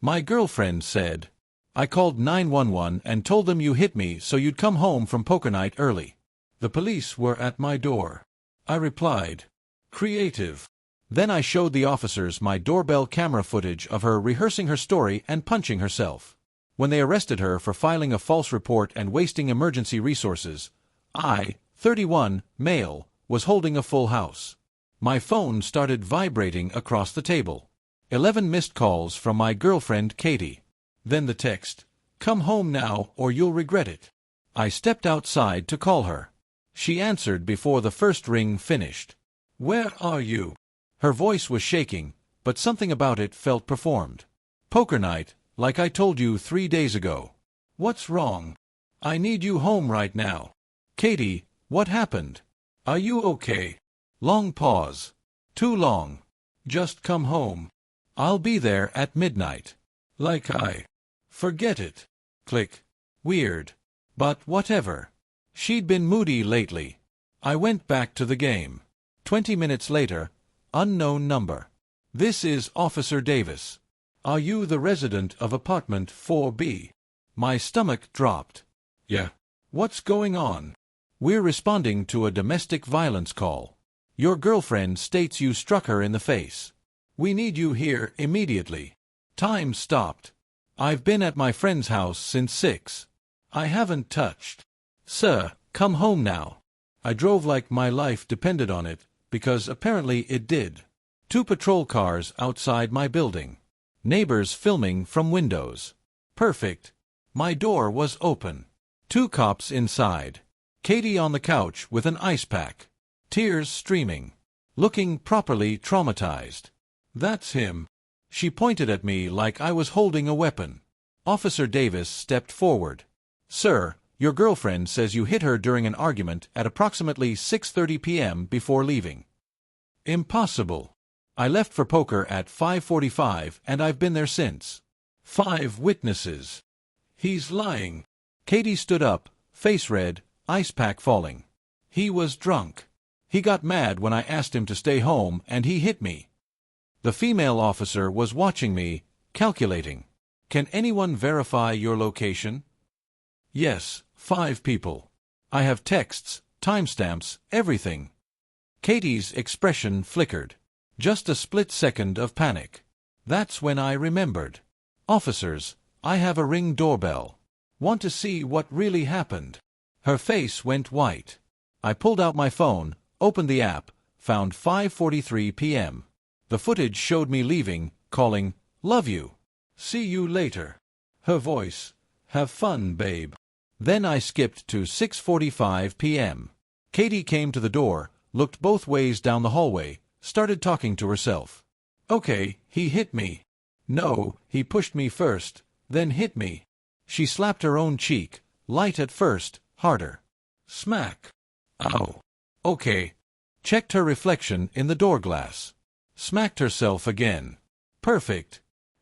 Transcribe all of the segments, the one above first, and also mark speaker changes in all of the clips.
Speaker 1: My girlfriend said. I called 911 and told them you hit me so you'd come home from poker night early. The police were at my door. I replied. Creative. Then I showed the officers my doorbell camera footage of her rehearsing her story and punching herself. When they arrested her for filing a false report and wasting emergency resources, I, 31, male, was holding a full house. My phone started vibrating across the table. 11 missed calls from my girlfriend Katie. Then the text, "Come home now or you'll regret it." I stepped outside to call her. She answered before the first ring finished. "Where are you?" Her voice was shaking, but something about it felt performed. "Poker night, like I told you 3 days ago." "What's wrong?" "I need you home right now." "Katie, what happened? Are you okay?" Long pause. "Too long. Just come home. I'll be there at midnight." "Like I." "Forget it." Click. Weird. But whatever. She'd been moody lately. I went back to the game. 20 minutes later, unknown number. "This is Officer Davis. Are you the resident of apartment 4B? My stomach dropped. "Yeah." "What's going on?" "We're responding to a domestic violence call. Your girlfriend states you struck her in the face. We need you here immediately." Time stopped. "I've been at my friend's house since 6. I haven't touched." "Sir, come home now." I drove like my life depended on it, because apparently it did. 2 patrol cars outside my building. Neighbors filming from windows. Perfect. My door was open. 2 cops inside. Katie on the couch with an ice pack. Tears streaming. Looking properly traumatized. "That's him." She pointed at me like I was holding a weapon. Officer Davis stepped forward. "Sir, your girlfriend says you hit her during an argument at approximately 6:30 p.m. before leaving." "Impossible. I left for poker at 5:45 and I've been there since." 5 witnesses. "He's lying." Katie stood up, face red, ice pack falling. "He was drunk. He got mad when I asked him to stay home and he hit me." The female officer was watching me, calculating. "Can anyone verify your location?" "Yes, 5 people. I have texts, timestamps, everything." Katie's expression flickered. Just a split second of panic. That's when I remembered. "Officers, I have a Ring doorbell. Want to see what really happened?" Her face went white. I pulled out my phone, opened the app, found 5:43 p.m. The footage showed me leaving, calling, "Love you. See you later." Her voice, "Have fun, babe." Then I skipped to 6:45 p.m. Katie came to the door, looked both ways down the hallway, started talking to herself. "Okay, he hit me." "No, he pushed me first, then hit me." She slapped her own cheek, light at first, harder. Smack. "Ow." "Okay." Checked her reflection in the door glass. Smacked herself again. "Perfect.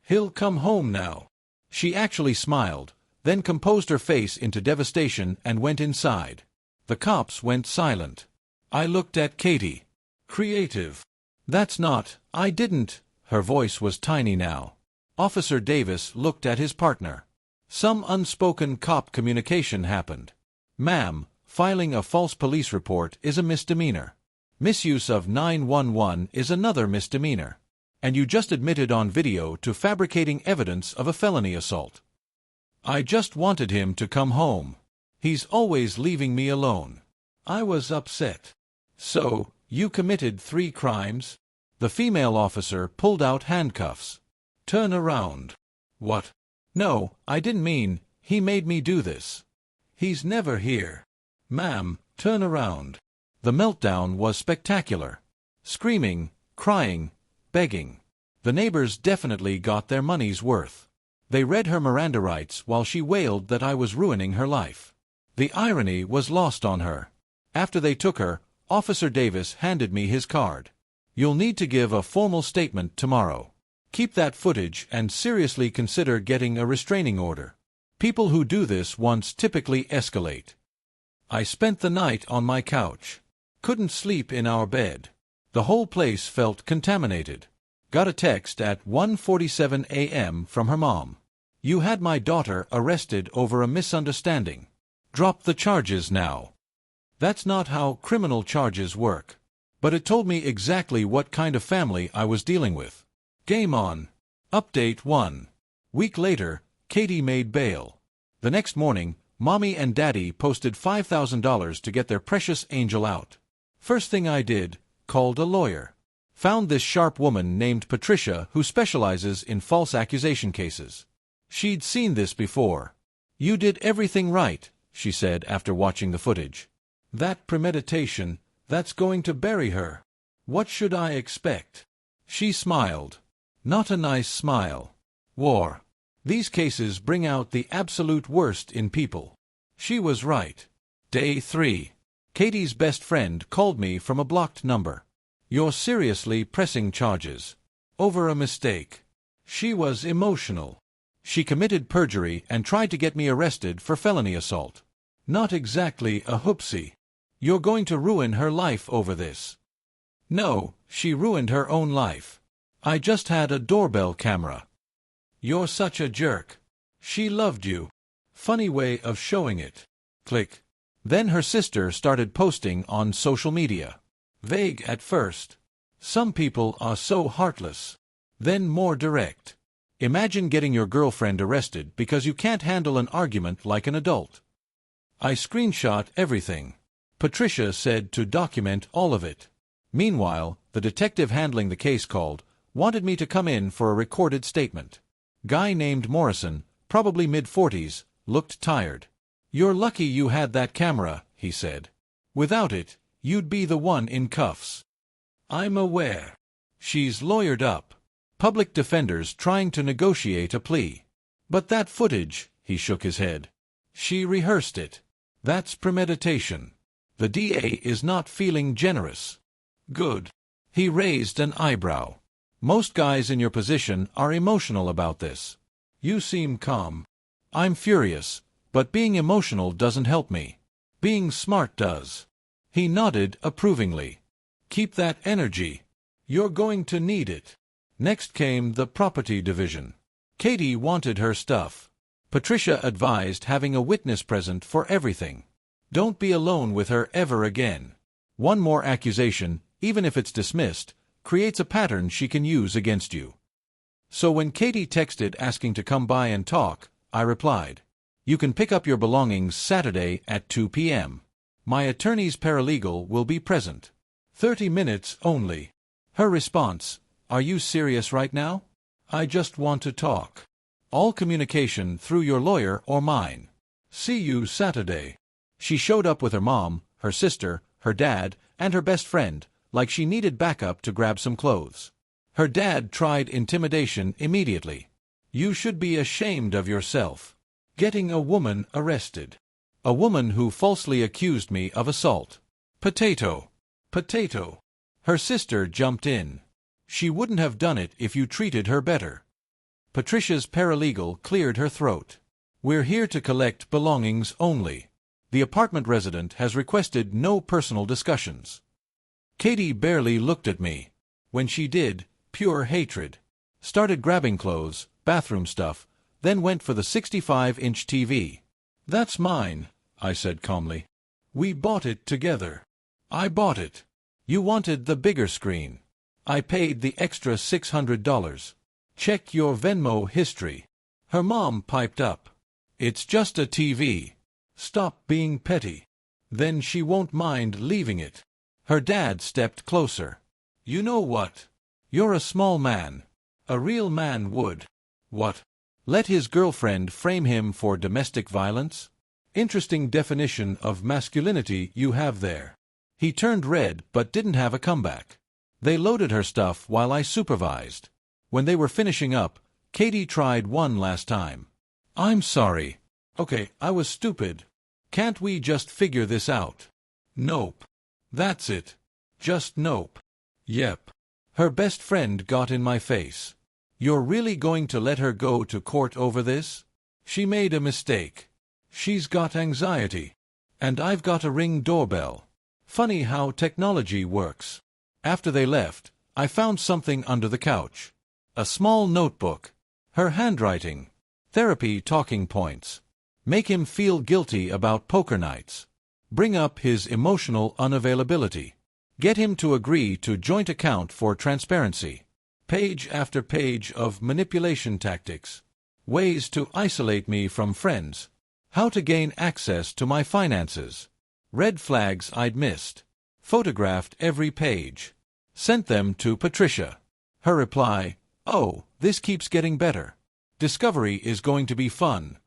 Speaker 1: He'll come home now." She actually smiled, then composed her face into devastation and went inside. The cops went silent. I looked at Katie. "Creative." "That's not, I didn't." Her voice was tiny now. Officer Davis looked at his partner. Some unspoken cop communication happened. "Ma'am, filing a false police report is a misdemeanor. Misuse of 911 is another misdemeanor. And you just admitted on video to fabricating evidence of a felony assault." I just wanted him to come home. He's always leaving me alone. I was upset. "So, you committed 3 crimes?" The female officer pulled out handcuffs. "Turn around." "What?" "No, I didn't mean, he made me do this. He's never here." "Ma'am, turn around." The meltdown was spectacular. Screaming, crying, begging. The neighbors definitely got their money's worth. They read her Miranda rights while she wailed that I was ruining her life. The irony was lost on her. After they took her, Officer Davis handed me his card. "You'll need to give a formal statement tomorrow. Keep that footage and seriously consider getting a restraining order. People who do this once typically escalate." I spent the night on my couch. Couldn't sleep in our bed. The whole place felt contaminated. Got a text at 1:47 a.m. from her mom. You had my daughter arrested over a misunderstanding. Drop the charges now. That's not how criminal charges work. But it told me exactly what kind of family I was dealing with. Game on. Update 1. Week later, Katie made bail. The next morning, Mommy and Daddy posted $5,000 to get their precious angel out. First thing I did, called a lawyer. Found this sharp woman named Patricia who specializes in false accusation cases. She'd seen this before. You did everything right, she said after watching the footage. That premeditation, that's going to bury her. What should I expect? She smiled. Not a nice smile. War. These cases bring out the absolute worst in people. She was right. Day 3. Katie's best friend called me from a blocked number. You're seriously pressing charges. Over a mistake. She was emotional. She committed perjury and tried to get me arrested for felony assault. Not exactly a hoopsie. You're going to ruin her life over this. No, she ruined her own life. I just had a doorbell camera. You're such a jerk. She loved you. Funny way of showing it. Click. Then her sister started posting on social media. Vague at first. Some people are so heartless. Then more direct. Imagine getting your girlfriend arrested because you can't handle an argument like an adult. I screenshot everything. Patricia said to document all of it. Meanwhile, the detective handling the case called, wanted me to come in for a recorded statement. Guy named Morrison, probably mid-40s, looked tired. You're lucky you had that camera, he said. Without it, you'd be the one in cuffs. I'm aware. She's lawyered up. Public defenders trying to negotiate a plea. But that footage, he shook his head. She rehearsed it. That's premeditation. The DA is not feeling generous. Good. He raised an eyebrow. Most guys in your position are emotional about this. You seem calm. I'm furious, but being emotional doesn't help me. Being smart does. He nodded approvingly. Keep that energy. You're going to need it. Next came the property division. Katie wanted her stuff. Patricia advised having a witness present for everything. Don't be alone with her ever again. One more accusation, even if it's dismissed, creates a pattern she can use against you. So when Katie texted asking to come by and talk, I replied, you can pick up your belongings Saturday at 2 p.m. My attorney's paralegal will be present. 30 minutes only. Her response, are you serious right now? I just want to talk. All communication through your lawyer or mine. See you Saturday. She showed up with her mom, her sister, her dad, and her best friend, like she needed backup to grab some clothes. Her dad tried intimidation immediately. You should be ashamed of yourself. Getting a woman arrested. A woman who falsely accused me of assault. Potato. Potato. Her sister jumped in. She wouldn't have done it if you treated her better. Patricia's paralegal cleared her throat. We're here to collect belongings only. The apartment resident has requested no personal discussions. Katie barely looked at me. When she did, pure hatred. Started grabbing clothes, bathroom stuff, then went for the 65-inch TV. That's mine, I said calmly. We bought it together. I bought it. You wanted the bigger screen. I paid the extra $600. Check your Venmo history. Her mom piped up. It's just a TV. Stop being petty. Then she won't mind leaving it. Her dad stepped closer. You know what? You're a small man. A real man would. What? Let his girlfriend frame him for domestic violence? Interesting definition of masculinity you have there. He turned red but didn't have a comeback. They loaded her stuff while I supervised. When they were finishing up, Katie tried one last time. I'm sorry. Okay, I was stupid. Can't we just figure this out? Nope. That's it. Just nope. Yep. Her best friend got in my face. You're really going to let her go to court over this? She made a mistake. She's got anxiety. And I've got a Ring doorbell. Funny how technology works. After they left, I found something under the couch. A small notebook. Her handwriting. Therapy talking points. Make him feel guilty about poker nights. Bring up his emotional unavailability. Get him to agree to joint account for transparency. Page after page of manipulation tactics. Ways to isolate me from friends. How to gain access to my finances. Red flags I'd missed. Photographed every page. Sent them to Patricia. Her reply, "Oh, this keeps getting better. Discovery is going to be fun."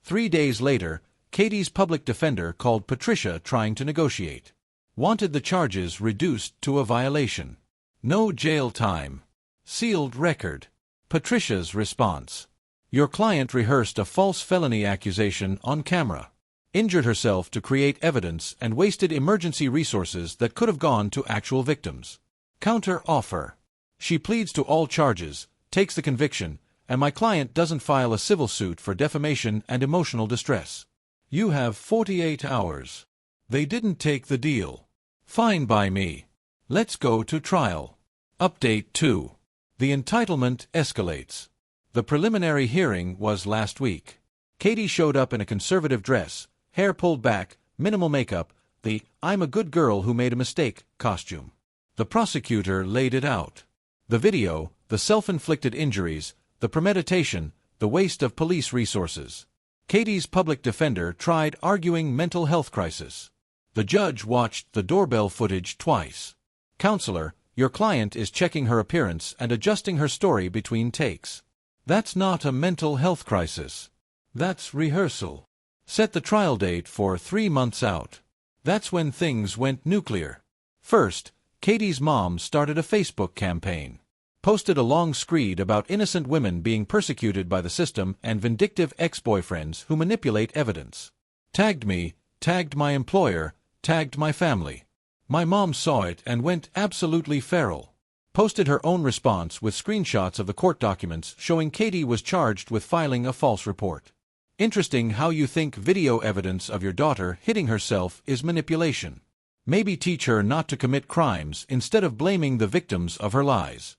Speaker 1: 3 days later, Katie's public defender called Patricia trying to negotiate. Wanted the charges reduced to a violation. No jail time. Sealed record. Patricia's response. Your client rehearsed a false felony accusation on camera. Injured herself to create evidence and wasted emergency resources that could have gone to actual victims. Counter offer. She pleads to all charges, takes the conviction, and my client doesn't file a civil suit for defamation and emotional distress. You have 48 hours. They didn't take the deal. Fine by me. Let's go to trial. Update 2. The entitlement escalates. The preliminary hearing was last week. Katie showed up in a conservative dress, hair pulled back, minimal makeup, the "I'm a good girl who made a mistake" costume. The prosecutor laid it out. The video, the self-inflicted injuries, the premeditation, the waste of police resources. Katie's public defender tried arguing mental health crisis. The judge watched the doorbell footage twice. Counselor, your client is checking her appearance and adjusting her story between takes. That's not a mental health crisis. That's rehearsal. Set the trial date for 3 months out. That's when things went nuclear. First, Katie's mom started a Facebook campaign. Posted a long screed about innocent women being persecuted by the system and vindictive ex-boyfriends who manipulate evidence. Tagged me, tagged my employer, tagged my family. My mom saw it and went absolutely feral. Posted her own response with screenshots of the court documents showing Katie was charged with filing a false report. Interesting how you think video evidence of your daughter hitting herself is manipulation. Maybe teach her not to commit crimes instead of blaming the victims of her lies.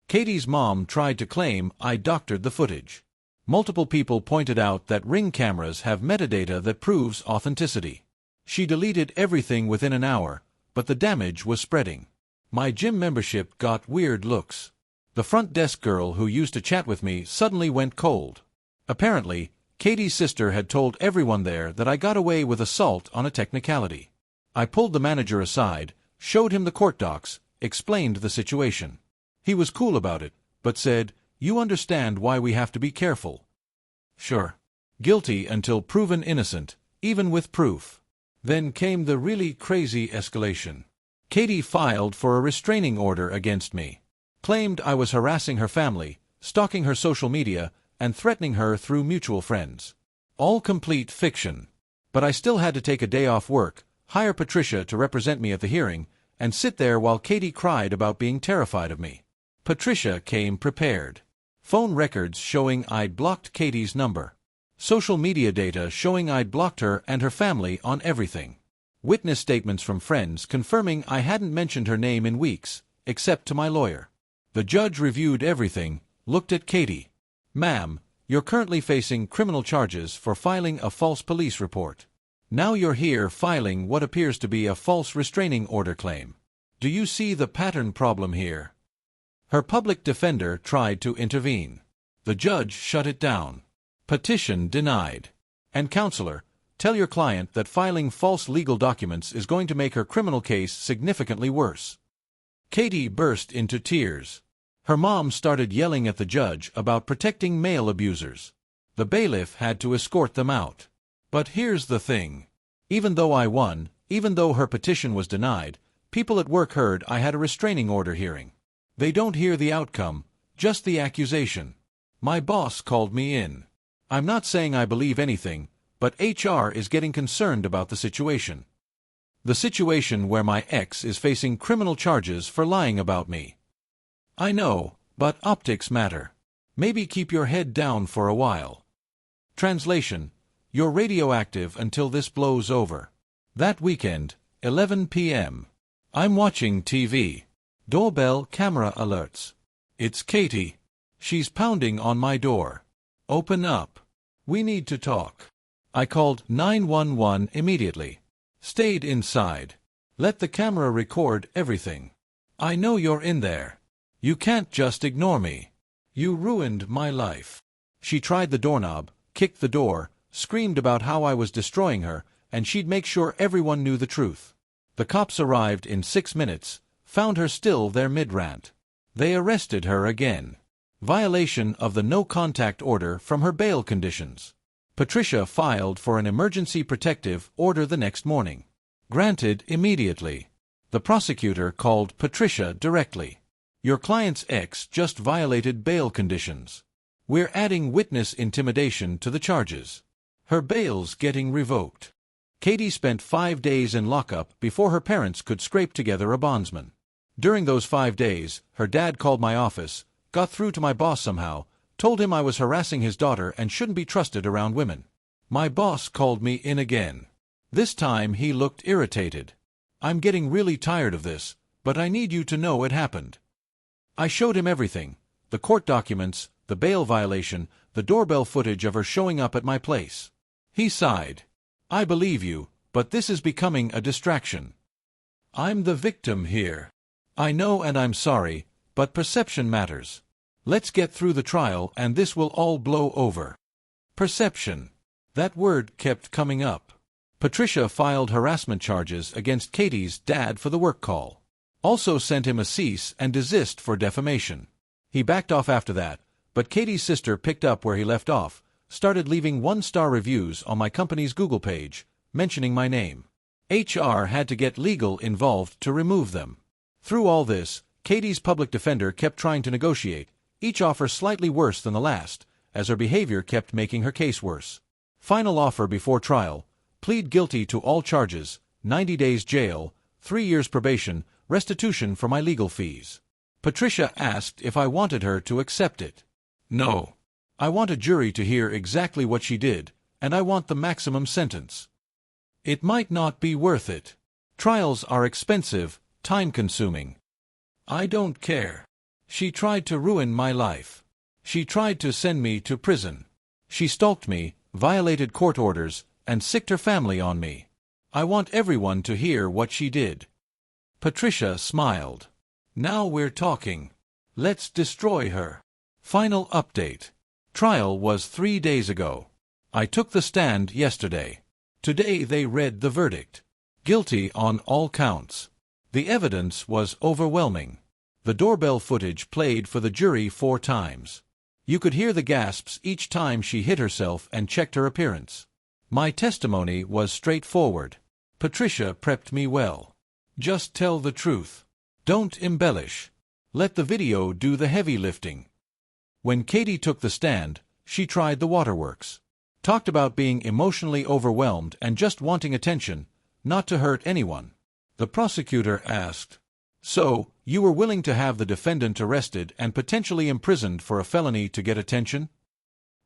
Speaker 1: Katie's mom tried to claim I doctored the footage. Multiple people pointed out that Ring cameras have metadata that proves authenticity. She deleted everything within an hour, but the damage was spreading. My gym membership got weird looks. The front desk girl who used to chat with me suddenly went cold. Apparently, Katie's sister had told everyone there that I got away with assault on a technicality. I pulled the manager aside, showed him the court docs, explained the situation. He was cool about it, but said, "You understand why we have to be careful." Sure. Guilty until proven innocent, even with proof. Then came the really crazy escalation. Katie filed for a restraining order against me. Claimed I was harassing her family, stalking her social media, and threatening her through mutual friends. All complete fiction. But I still had to take a day off work, hire Patricia to represent me at the hearing, and sit there while Katie cried about being terrified of me. Patricia came prepared. Phone records showing I'd blocked Katie's number. Social media data showing I'd blocked her and her family on everything. Witness statements from friends confirming I hadn't mentioned her name in weeks, except to my lawyer. The judge reviewed everything, looked at Katie. "Ma'am, you're currently facing criminal charges for filing a false police report. Now you're here filing what appears to be a false restraining order claim. Do you see the pattern problem here?" Her public defender tried to intervene. The judge shut it down. Petition denied. And counselor, tell your client that filing false legal documents is going to make her criminal case significantly worse. Katie burst into tears. Her mom started yelling at the judge about protecting male abusers. The bailiff had to escort them out. But here's the thing. Even though I won, even though her petition was denied, people at work heard I had a restraining order hearing. They don't hear the outcome, just the accusation. My boss called me in. I'm not saying I believe anything, but HR is getting concerned about the situation. The situation where my ex is facing criminal charges for lying about me. I know, but optics matter. Maybe keep your head down for a while. Translation: You're radioactive until this blows over. That weekend, 11 p.m. I'm watching TV. Doorbell camera alerts. It's Katie. She's pounding on my door. Open up. We need to talk. I called 911 immediately. Stayed inside. Let the camera record everything. I know you're in there. You can't just ignore me. You ruined my life. She tried the doorknob, kicked the door, screamed about how I was destroying her, and she'd make sure everyone knew the truth. The cops arrived in 6 minutes, found her still there mid-rant. They arrested her again. Violation of the no-contact order from her bail conditions. Patricia filed for an emergency protective order the next morning. Granted immediately. The prosecutor called Patricia directly. Your client's ex just violated bail conditions. We're adding witness intimidation to the charges. Her bail's getting revoked. Katie spent 5 days in lockup before her parents could scrape together a bondsman. During those 5 days, her dad called my office, got through to my boss somehow, told him I was harassing his daughter and shouldn't be trusted around women. My boss called me in again. This time he looked irritated. I'm getting really tired of this, but I need you to know it happened. I showed him everything, the court documents, the bail violation, the doorbell footage of her showing up at my place. He sighed. I believe you, but this is becoming a distraction. I'm the victim here. I know and I'm sorry, but perception matters. Let's get through the trial and this will all blow over. Perception. That word kept coming up. Patricia filed harassment charges against Katie's dad for the work call. Also sent him a cease and desist for defamation. He backed off after that, but Katie's sister picked up where he left off, started leaving 1-star reviews on my company's Google page, mentioning my name. HR had to get legal involved to remove them. Through all this, Katie's public defender kept trying to negotiate, each offer slightly worse than the last, as her behavior kept making her case worse. Final offer before trial: plead guilty to all charges, 90 days jail, 3 years probation, restitution for my legal fees. Patricia asked if I wanted her to accept it. No. I want a jury to hear exactly what she did, and I want the maximum sentence. It might not be worth it. Trials are expensive, time-consuming. I don't care. She tried to ruin my life. She tried to send me to prison. She stalked me, violated court orders, and sicked her family on me. I want everyone to hear what she did. Patricia smiled. Now we're talking. Let's destroy her. Final update. Trial was 3 days ago. I took the stand yesterday. Today they read the verdict. Guilty on all counts. The evidence was overwhelming. The doorbell footage played for the jury 4 times. You could hear the gasps each time she hit herself and checked her appearance. My testimony was straightforward. Patricia prepped me well. Just tell the truth. Don't embellish. Let the video do the heavy lifting. When Katie took the stand, she tried the waterworks. Talked about being emotionally overwhelmed and just wanting attention, not to hurt anyone. The prosecutor asked, "So, you were willing to have the defendant arrested and potentially imprisoned for a felony to get attention?"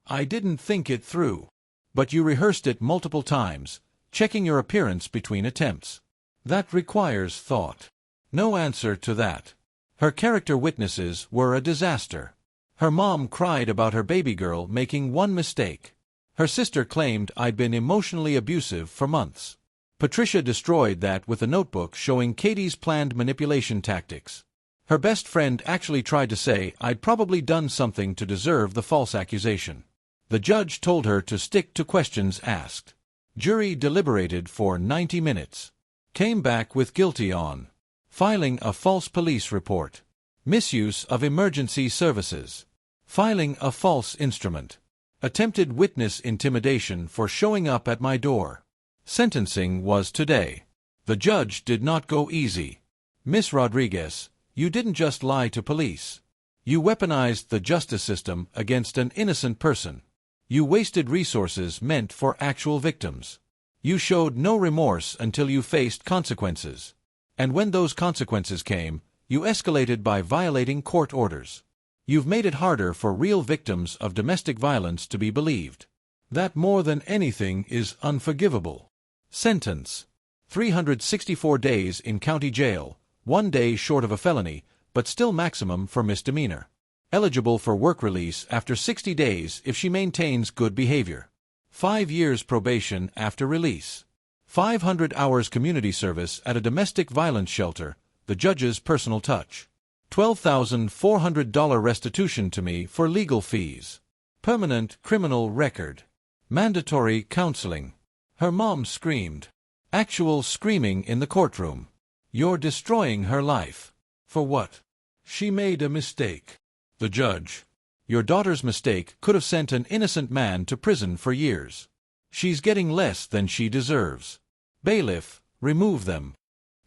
Speaker 1: I didn't think it through. But you rehearsed it multiple times, checking your appearance between attempts. That requires thought. No answer to that. Her character witnesses were a disaster. Her mom cried about her baby girl making one mistake. Her sister claimed I'd been emotionally abusive for months. Patricia destroyed that with a notebook showing Katie's planned manipulation tactics. Her best friend actually tried to say I'd probably done something to deserve the false accusation. The judge told her to stick to questions asked. Jury deliberated for 90 minutes. Came back with guilty on filing a false police report, misuse of emergency services, filing a false instrument, attempted witness intimidation for showing up at my door. Sentencing was today. The judge did not go easy. Miss Rodriguez, you didn't just lie to police. You weaponized the justice system against an innocent person. You wasted resources meant for actual victims. You showed no remorse until you faced consequences. And when those consequences came, you escalated by violating court orders. You've made it harder for real victims of domestic violence to be believed. That more than anything is unforgivable. Sentence: 364 days in county jail, 1 day short of a felony, but still maximum for misdemeanor. Eligible for work release after 60 days if she maintains good behavior. 5 years probation after release. 500 hours community service at a domestic violence shelter, the judge's personal touch. $12,400 restitution to me for legal fees. Permanent criminal record. Mandatory counseling. Her mom screamed. Actual screaming in the courtroom. You're destroying her life. For what? She made a mistake. The judge. Your daughter's mistake could have sent an innocent man to prison for years. She's getting less than she deserves. Bailiff, remove them.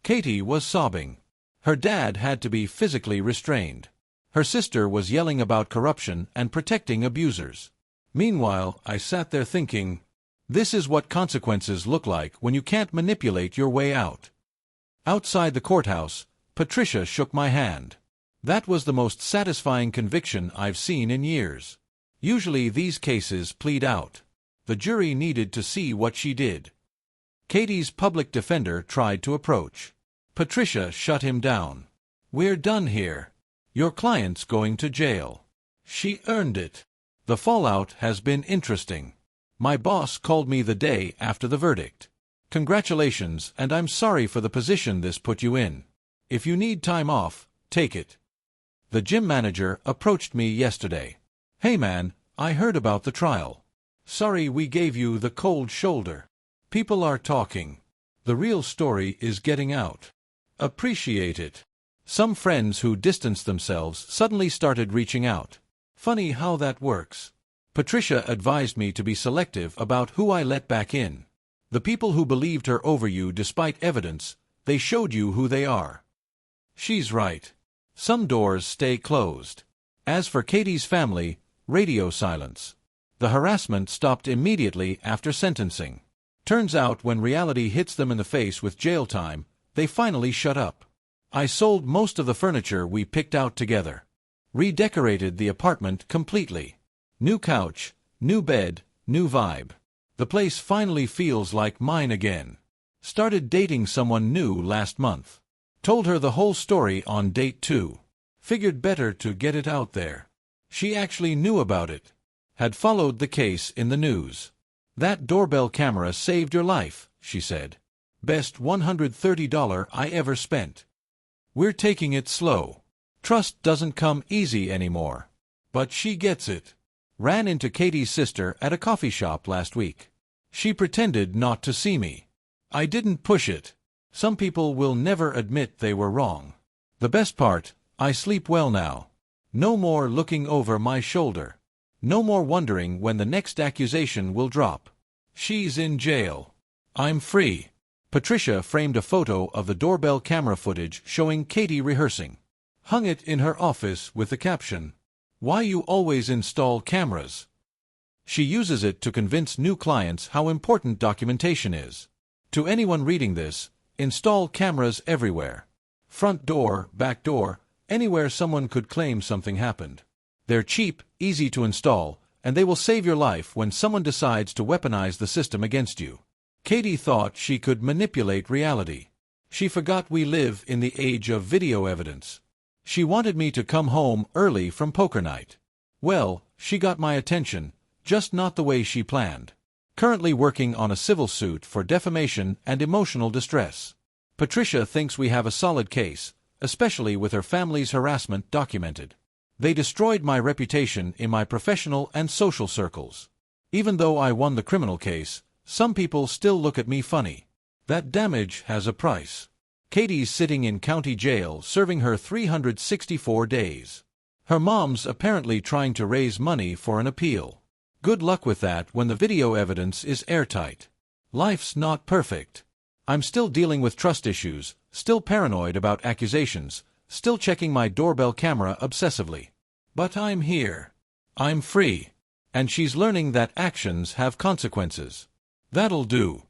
Speaker 1: Katie was sobbing. Her dad had to be physically restrained. Her sister was yelling about corruption and protecting abusers. Meanwhile, I sat there thinking, this is what consequences look like when you can't manipulate your way out. Outside the courthouse, Patricia shook my hand. That was the most satisfying conviction I've seen in years. Usually these cases plead out. The jury needed to see what she did. Katie's public defender tried to approach. Patricia shut him down. We're done here. Your client's going to jail. She earned it. The fallout has been interesting. My boss called me the day after the verdict. Congratulations, and I'm sorry for the position this put you in. If you need time off, take it. The gym manager approached me yesterday. Hey man, I heard about the trial. Sorry we gave you the cold shoulder. People are talking. The real story is getting out. Appreciate it. Some friends who distanced themselves suddenly started reaching out. Funny how that works. Patricia advised me to be selective about who I let back in. The people who believed her over you despite evidence, they showed you who they are. She's right. Some doors stay closed. As for Katie's family, radio silence. The harassment stopped immediately after sentencing. Turns out when reality hits them in the face with jail time, they finally shut up. I sold most of the furniture we picked out together. Redecorated the apartment completely. New couch, new bed, new vibe. The place finally feels like mine again. Started dating someone new last month. Told her the whole story on date 2. Figured better to get it out there. She actually knew about it. Had followed the case in the news. That doorbell camera saved your life, she said. Best $130 I ever spent. We're taking it slow. Trust doesn't come easy anymore. But she gets it. Ran into Katie's sister at a coffee shop last week. She pretended not to see me. I didn't push it. Some people will never admit they were wrong. The best part, I sleep well now. No more looking over my shoulder. No more wondering when the next accusation will drop. She's in jail. I'm free. Patricia framed a photo of the doorbell camera footage showing Katie rehearsing. Hung it in her office with the caption, "Why you always install cameras?" She uses it to convince new clients how important documentation is. To anyone reading this, install cameras everywhere. Front door, back door, anywhere someone could claim something happened. They're cheap, easy to install, and they will save your life when someone decides to weaponize the system against you. Katie thought she could manipulate reality. She forgot we live in the age of video evidence. She wanted me to come home early from poker night. Well, she got my attention, just not the way she planned. Currently working on a civil suit for defamation and emotional distress. Patricia thinks we have a solid case, especially with her family's harassment documented. They destroyed my reputation in my professional and social circles. Even though I won the criminal case, some people still look at me funny. That damage has a price. Katie's sitting in county jail serving her 364 days. Her mom's apparently trying to raise money for an appeal. Good luck with that when the video evidence is airtight. Life's not perfect. I'm still dealing with trust issues, still paranoid about accusations, still checking my doorbell camera obsessively. But I'm here. I'm free. And she's learning that actions have consequences. That'll do.